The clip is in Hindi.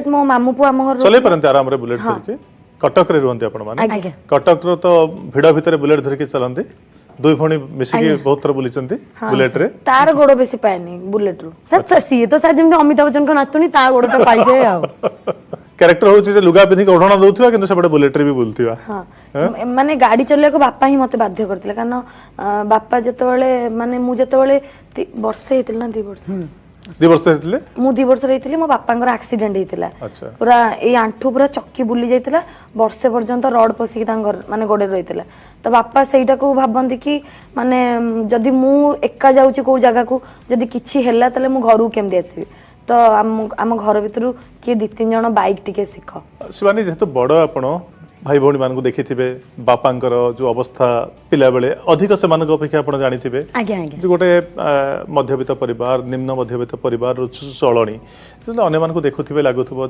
मो मामू पु आम घर चले परंते आराम रे बुलेट धरके कटक रे रुहंते आपण माने आज्ञा कटक रो तो भिड़ भितर बुलेट धरके चलंते दुई भणी मिसिकी बहुत थर बुलिचंती बुलेट रे तार गोड़ बेसी पाएनी बुलेट रू सर तो सी तो सर जमी अमिताभ बच्चन को नातुनी ता गोड़ तो पाई जाए आ कैरेक्टर होची जे लुगा पिंधी ओढणा दउथिबा किंतु सेबडे बुलेट रे भी बुलथिबा हाँ माने गाड़ी चलेको बापा ही मते बाध्य करथिले कारण बापा जेतेबेले माने मु जेतेबेले वर्षे हेतिल ना 2 वर्ष 2 वर्ष हेतिले मु 2 वर्ष रहितिली मो बापांगर एक्सीडेंट हेतिला अच्छा पूरा ए आंठू पूरा चक्की बुली जाइतिला वर्षे पर्यंत रड पसिकी तांगर माने गोडे रहितिला तो बापा सेटा को भाबंती कि माने जदी मु एका जाउची को जगह को जदी किछि हेला तले मु घरु केमदे आसीबी तो आम घर भितर किए 2-3 जन बाइक टिके सिख शिवानी जेहेतु बड़ आपण भाई भौणी मान को देखिथिबे बापांकर जो अवस्था पिला बेले अधिक से मान अपेक्षा आपण जानिथिबे आज्ञा आज्ञा जो गोटे मध्यवित्त परिवार निम्न मध्यवित्त परिवार चलणी अन्य मान को देखुथिबे लागुथिबो